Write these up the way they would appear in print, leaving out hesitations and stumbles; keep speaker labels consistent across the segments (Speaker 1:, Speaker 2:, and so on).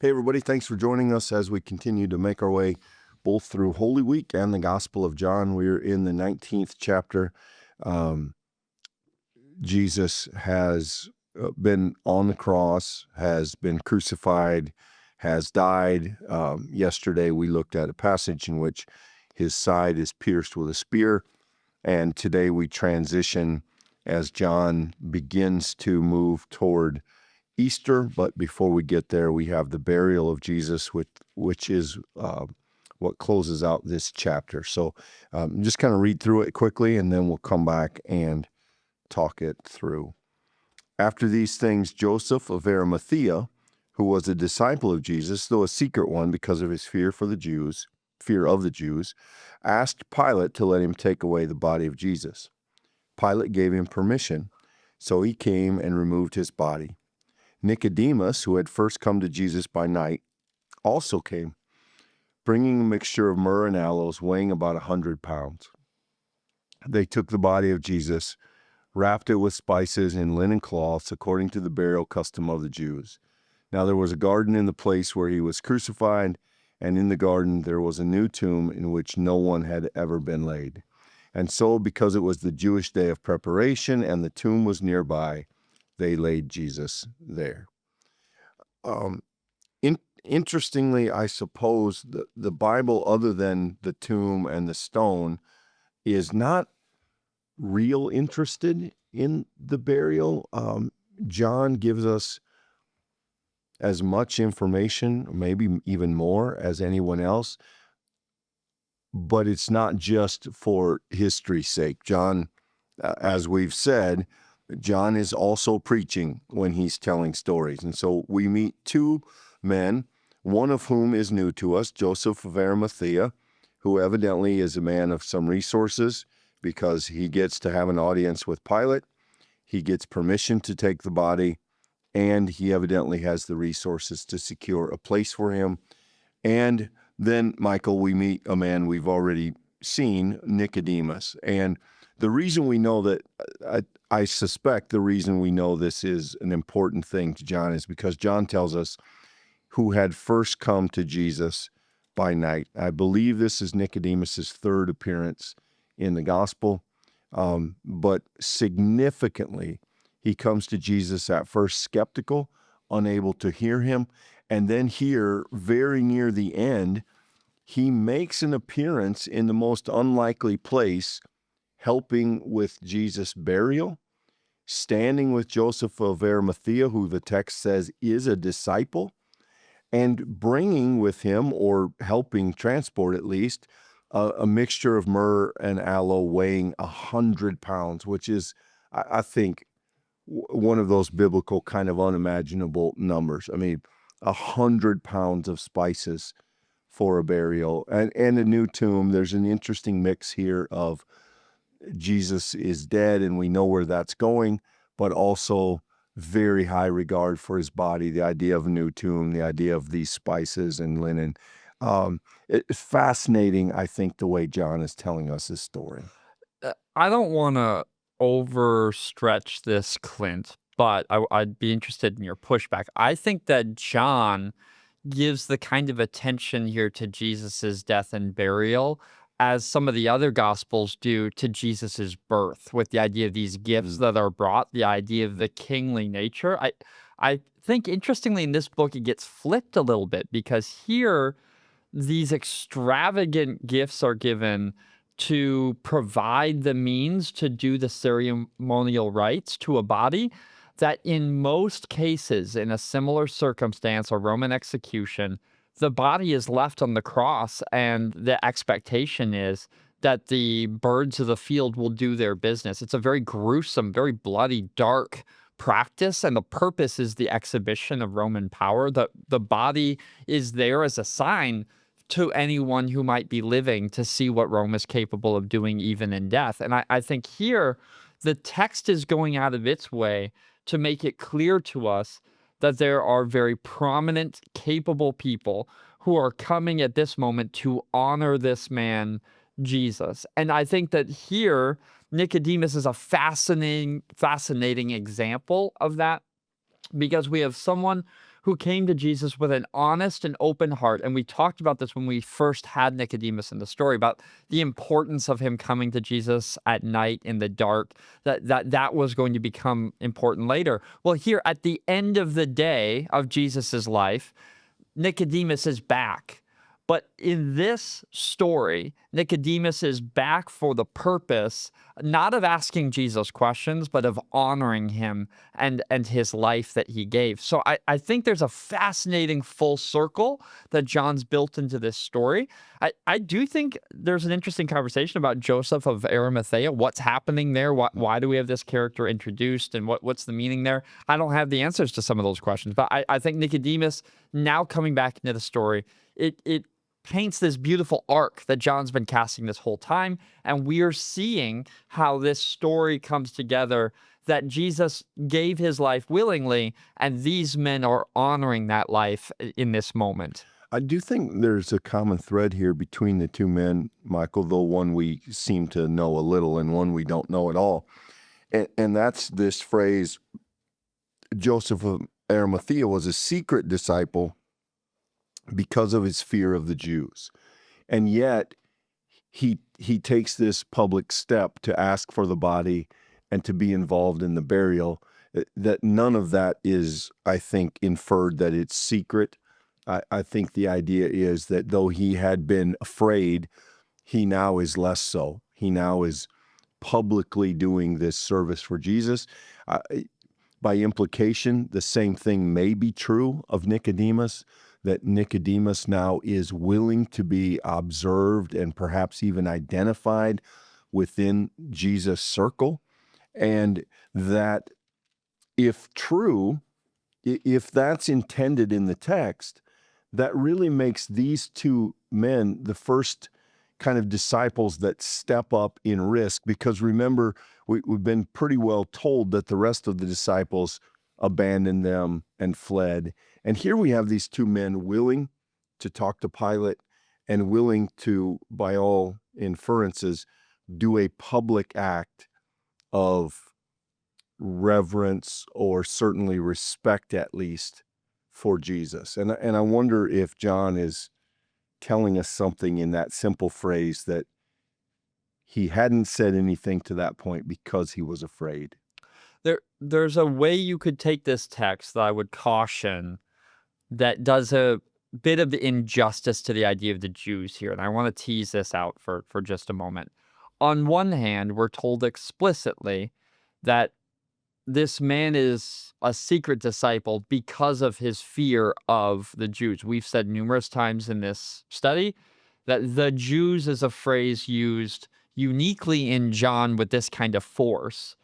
Speaker 1: Hey, everybody. Thanks for joining us as we continue to make our way both through Holy Week and the Gospel of John. We're in the 19th chapter. Jesus has been on the cross, has been crucified, has died. Yesterday, we looked at a passage in which his side is pierced with a spear. And today we transition as John begins to move toward Easter, but before we get there, we have the burial of Jesus, which is what closes out this chapter. So just kind of read through it quickly, and then we'll come back and talk it through. After these things, Joseph of Arimathea, who was a disciple of Jesus, though a secret one because of his fear of the Jews, asked Pilate to let him take away the body of Jesus. Pilate gave him permission, so he came and removed his body. Nicodemus, who had first come to Jesus by night, also came, bringing a mixture of myrrh and aloes weighing about 100 pounds. They took the body of Jesus, wrapped it with spices and linen cloths according to the burial custom of the Jews. Now there was a garden in the place where he was crucified, and in the garden there was a new tomb in which no one had ever been laid. And so, because it was the Jewish day of preparation and the tomb was nearby, they laid Jesus there. Interestingly, I suppose the Bible, other than the tomb and the stone, is not real interested in the burial. John gives us as much information, maybe even more, as anyone else, but it's not just for history's sake. John, as we've said, John is also preaching when he's telling stories. And so we meet two men, one of whom is new to us, Joseph of Arimathea, who evidently is a man of some resources because he gets to have an audience with Pilate. He gets permission to take the body, and he evidently has the resources to secure a place for him. And then, Michael, we meet a man we've already seen, Nicodemus. And the reason we know that, I suspect the reason we know this is an important thing to John is because John tells us who had first come to Jesus by night. I believe this is Nicodemus's third appearance in the gospel, but significantly, he comes to Jesus at first skeptical, unable to hear him, and then here, very near the end, he makes an appearance in the most unlikely place, helping with Jesus' burial, standing with Joseph of Arimathea, who the text says is a disciple, and bringing with him, or helping transport at least, a mixture of myrrh and aloe weighing 100 pounds, which is, I think, one of those biblical kind of unimaginable numbers. I mean, 100 pounds of spices for a burial and a new tomb. There's an interesting mix here of Jesus is dead and we know where that's going, but also very high regard for his body, the idea of a new tomb, the idea of these spices and linen. It's fascinating, I think, the way John is telling us his story.
Speaker 2: I don't want to overstretch this, Clint, but I'd be interested in your pushback. I think that John gives the kind of attention here to Jesus's death and burial as some of the other gospels do to Jesus's birth, with the idea of these gifts that are brought, the idea of the kingly nature. I think, interestingly, in this book, it gets flipped a little bit because here these extravagant gifts are given to provide the means to do the ceremonial rites to a body that in most cases, in a similar circumstance, a Roman execution, the body is left on the cross, and the expectation is that the birds of the field will do their business. It's a very gruesome, very bloody, dark practice, and the purpose is the exhibition of Roman power. The body is there as a sign to anyone who might be living to see what Rome is capable of doing even in death. And I think here the text is going out of its way to make it clear to us that there are very prominent, capable people who are coming at this moment to honor this man, Jesus. And I think that here, Nicodemus is a fascinating example of that, because we have someone who came to Jesus with an honest and open heart. And we talked about this when we first had Nicodemus in the story, about the importance of him coming to Jesus at night in the dark, that was going to become important later. Well, here at the end of the day of Jesus's life, Nicodemus is back. But in this story, Nicodemus is back for the purpose not of asking Jesus questions, but of honoring him and his life that he gave. So I think there's a fascinating full circle that John's built into this story. I do think there's an interesting conversation about Joseph of Arimathea. What's happening there? Why do we have this character introduced? And what's the meaning there? I don't have the answers to some of those questions, but I think Nicodemus now coming back into the story, it paints this beautiful arc that John's been casting this whole time. And we are seeing how this story comes together, that Jesus gave his life willingly, and these men are honoring that life in this moment.
Speaker 1: I do think there's a common thread here between the two men, Michael, though one we seem to know a little and one we don't know at all. And that's this phrase, Joseph of Arimathea was a secret disciple because of his fear of the Jews. And yet he takes this public step to ask for the body and to be involved in the burial. That none of that is, I think, inferred that it's secret. I think the idea is that though he had been afraid, he now is less so. He now is publicly doing this service for Jesus. By implication, the same thing may be true of Nicodemus, that Nicodemus now is willing to be observed and perhaps even identified within Jesus' circle. And that if true, if that's intended in the text, that really makes these two men the first kind of disciples that step up in risk. Because remember, we've been pretty well told that the rest of the disciples abandoned them and fled. And here we have these two men willing to talk to Pilate and willing to, by all inferences, do a public act of reverence, or certainly respect at least, for Jesus. And I wonder if John is telling us something in that simple phrase, that he hadn't said anything to that point because he was afraid.
Speaker 2: There's a way you could take this text that I would caution that does a bit of injustice to the idea of the Jews here. And I want to tease this out for just a moment. On one hand, we're told explicitly that this man is a secret disciple because of his fear of the Jews. We've said numerous times in this study that the Jews is a phrase used uniquely in John with this kind of force.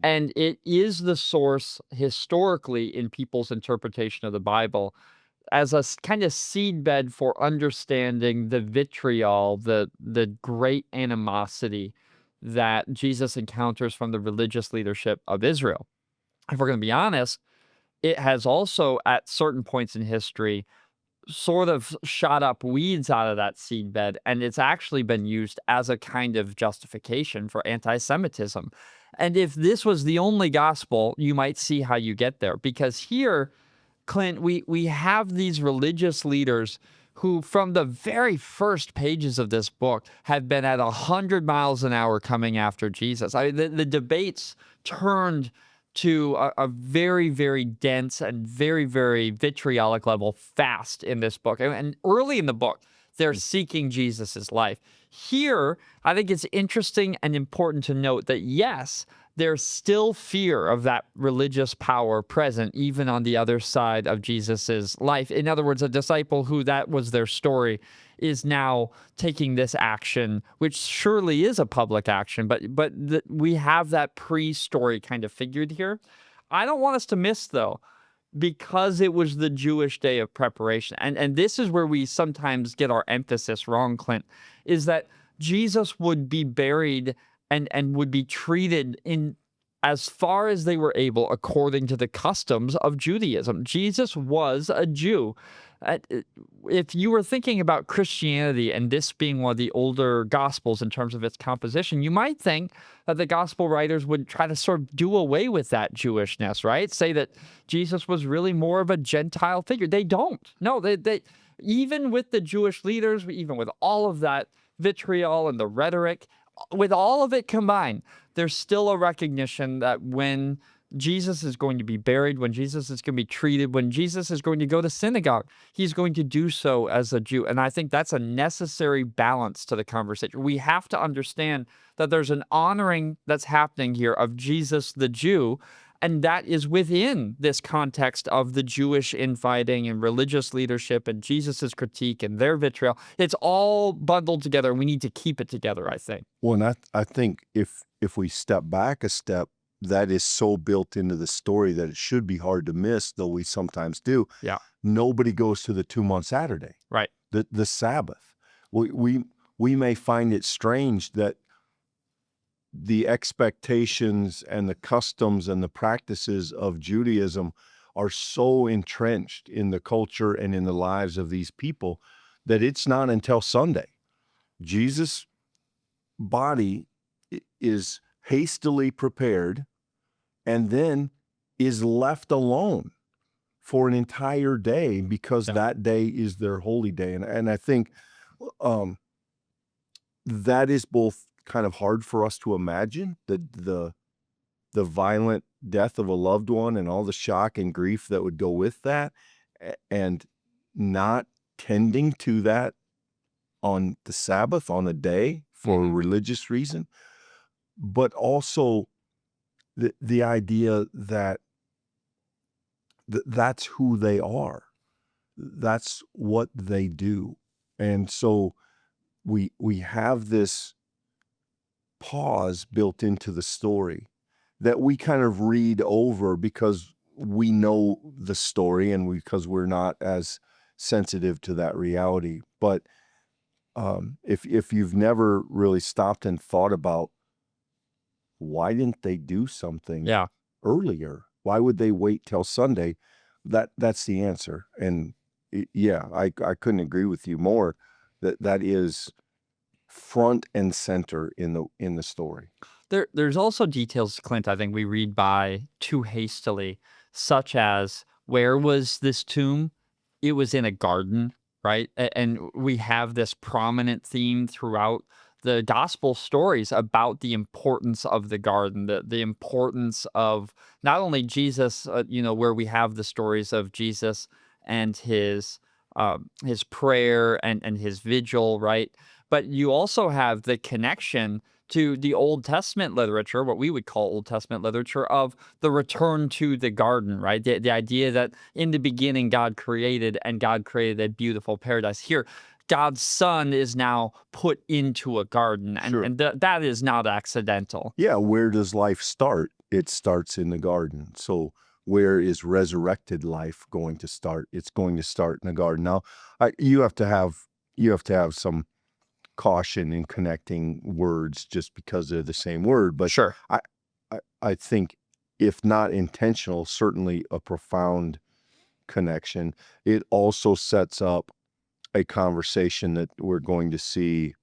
Speaker 2: And it is the source historically in people's interpretation of the Bible as a kind of seedbed for understanding the vitriol, the great animosity that Jesus encounters from the religious leadership of Israel. If we're going to be honest, it has also at certain points in history sort of shot up weeds out of that seedbed, and it's actually been used as a kind of justification for anti-Semitism. And if this was the only gospel, you might see how you get there. Because here, Clint, we have these religious leaders who, from the very first pages of this book, have been at 100 miles an hour coming after Jesus. I mean, the debates turned to a very, very dense and very, very vitriolic level fast in this book. And early in the book, they're seeking Jesus's life. Here, I think it's interesting and important to note that, yes, there's still fear of that religious power present, even on the other side of Jesus's life. In other words, a disciple who that was their story is now taking this action, which surely is a public action, but we have that pre-story kind of figured here. I don't want us to miss, though, because it was the Jewish day of preparation, and this is where we sometimes get our emphasis wrong, Clint, is that Jesus would be buried and would be treated in as far as they were able according to the customs of Judaism. Jesus was a Jew. If you were thinking about Christianity and this being one of the older gospels in terms of its composition, you might think that the gospel writers would try to sort of do away with that Jewishness, right? Say that Jesus was really more of a Gentile figure. They don't. No, they even with the Jewish leaders, even with all of that vitriol and the rhetoric, with all of it combined, there's still a recognition that when Jesus is going to be buried, when Jesus is going to be treated, when Jesus is going to go to synagogue, he's going to do so as a Jew. And I think that's a necessary balance to the conversation. We have to understand that there's an honoring that's happening here of Jesus the Jew, and that is within this context of the Jewish infighting and religious leadership and Jesus's critique and their vitriol. It's all bundled together, and we need to keep it together, I think.
Speaker 1: Well, and I think if we step back a step, that is so built into the story that it should be hard to miss, though we sometimes do.
Speaker 2: Yeah.
Speaker 1: Nobody goes to the tomb on Saturday,
Speaker 2: Right.
Speaker 1: the Sabbath. We may find it strange that the expectations and the customs and the practices of Judaism are so entrenched in the culture and in the lives of these people that it's not until Sunday. Jesus' body is hastily prepared and then is left alone for an entire day because that day is their holy day. And I think that is both kind of hard for us to imagine, the violent death of a loved one and all the shock and grief that would go with that, and not tending to that on the Sabbath, on a day for a religious reason, but also the idea that that's who they are. That's what they do. And so we have this pause built into the story that we kind of read over because we know the story and because we're not as sensitive to that reality. But if you've never really stopped and thought about why didn't they do something earlier? Why would they wait till Sunday? That's the answer. And I couldn't agree with you more. That is front and center in the story.
Speaker 2: There's also details, Clint, I think we read by too hastily, such as, where was this tomb? It was in a garden, right? And we have this prominent theme throughout the gospel stories about the importance of the garden, the importance of not only Jesus, where we have the stories of Jesus and his prayer and his vigil, right? But you also have the connection to the Old Testament literature, what we would call Old Testament literature, of the return to the garden, right? The idea that in the beginning God created, and God created a beautiful paradise. Here, God's Son is now put into a garden, and that is not accidental.
Speaker 1: Yeah, where does life start? It starts in the garden. So where is resurrected life going to start? It's going to start in the garden. Now, you have to have some caution in connecting words just because they're the same word. But
Speaker 2: sure,
Speaker 1: I think, if not intentional, certainly a profound connection. It also sets up a conversation that we're going to see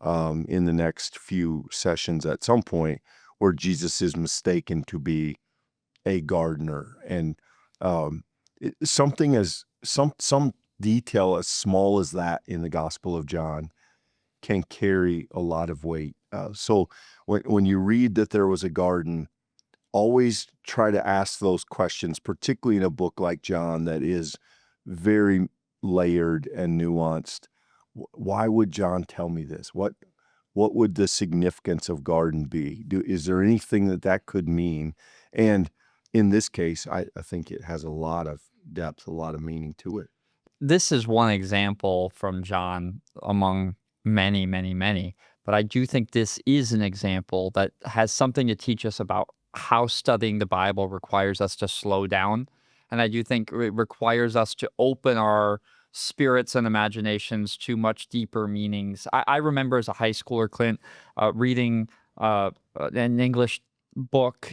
Speaker 1: in the next few sessions at some point, where Jesus is mistaken to be a gardener, and something as some detail as small as that in the Gospel of John can carry a lot of weight. So when you read that there was a garden, always try to ask those questions, particularly in a book like John that is very layered and nuanced. Why would John tell me this? What would the significance of garden be? Is there anything that could mean? And in this case, I think it has a lot of depth, a lot of meaning to it.
Speaker 2: This is one example from John among many, many, many. But I do think this is an example that has something to teach us about how studying the Bible requires us to slow down. And I do think it requires us to open our spirits and imaginations to much deeper meanings. I remember as a high schooler, Clint, reading an English book,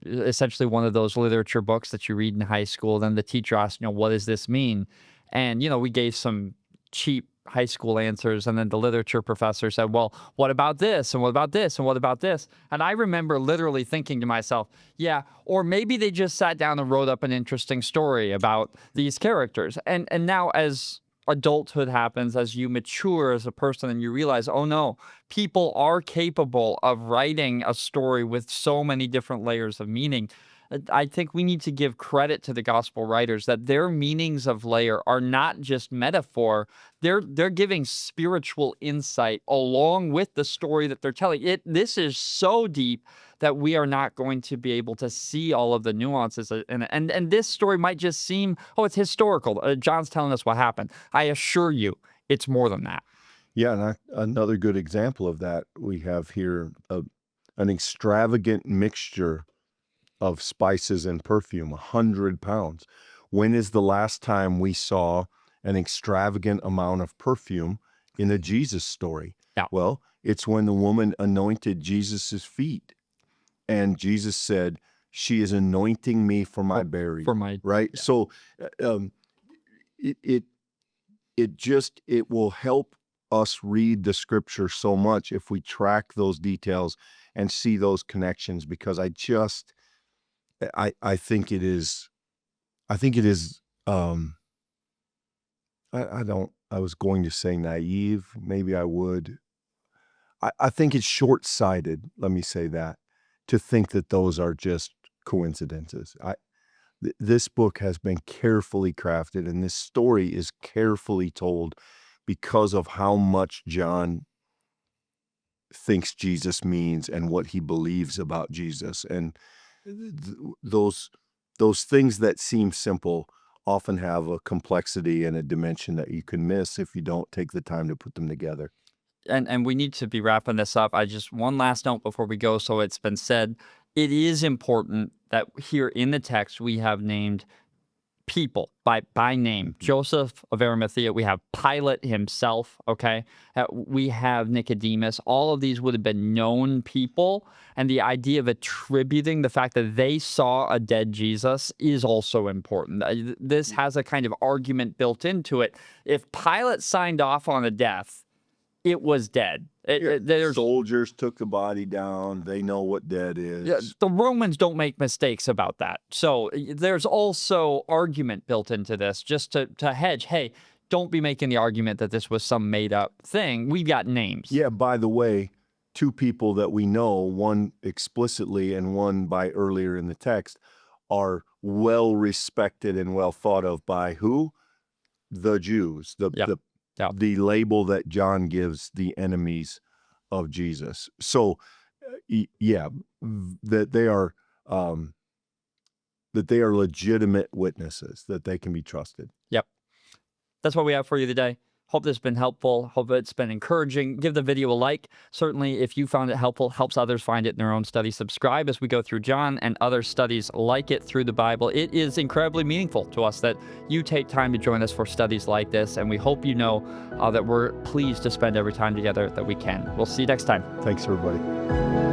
Speaker 2: essentially one of those literature books that you read in high school. Then the teacher asked, what does this mean? And, we gave some cheap high school answers, and then the literature professor said, well, what about this, and what about this, and what about this? And I remember literally thinking to myself, yeah, or maybe they just sat down and wrote up an interesting story about these characters. And now, as adulthood happens, as you mature as a person and you realize, oh no, people are capable of writing a story with so many different layers of meaning. I think we need to give credit to the gospel writers that their meanings of layer are not just metaphor. They're giving spiritual insight along with the story that they're telling. This is so deep that we are not going to be able to see all of the nuances in it. And this story might just seem, oh, it's historical. John's telling us what happened. I assure you, it's more than that.
Speaker 1: Yeah, and another good example of that we have here, an extravagant mixture of spices and perfume, 100 pounds. When is the last time we saw an extravagant amount of perfume in a Jesus story?
Speaker 2: Yeah.
Speaker 1: Well, it's when the woman anointed Jesus's feet, and Jesus said, "She is anointing me for my burial."
Speaker 2: For my
Speaker 1: right.
Speaker 2: Yeah.
Speaker 1: So, it will help us read the scripture so much if we track those details and see those connections, because I think it is, I was going to say naive, maybe I would. I think it's short-sighted, let me say that, to think that those are just coincidences. This book has been carefully crafted, and this story is carefully told because of how much John thinks Jesus means and what he believes about Jesus. And those things that seem simple often have a complexity and a dimension that you can miss if you don't take the time to put them together.
Speaker 2: And we need to be wrapping this up. One last note before we go, so it's been said. It is important that here in the text we have named people by name. Joseph of Arimathea. We have Pilate himself. Okay, we have Nicodemus. All of these would have been known people, and the idea of attributing the fact that they saw a dead Jesus is also important. This has a kind of argument built into it. If Pilate signed off on a death, it was dead.
Speaker 1: Soldiers took the body down. They know what dead is.
Speaker 2: Yeah, the Romans don't make mistakes about that. So there's also argument built into this, just to hedge. Hey, don't be making the argument that this was some made up thing. We've got names.
Speaker 1: Yeah, by the way, two people that we know, one explicitly and one by earlier in the text, are well respected and well thought of by who? The Jews. The label that John gives the enemies of Jesus. So, that they are legitimate witnesses, that they can be trusted.
Speaker 2: Yep. That's what we have for you today. Hope this has been helpful. Hope it's been encouraging. Give the video a like. Certainly, if you found it helpful, helps others find it in their own study. Subscribe as we go through John and other studies like it through the Bible. It is incredibly meaningful to us that you take time to join us for studies like this, and we hope you know that we're pleased to spend every time together that we can. We'll see you next time.
Speaker 1: Thanks, everybody.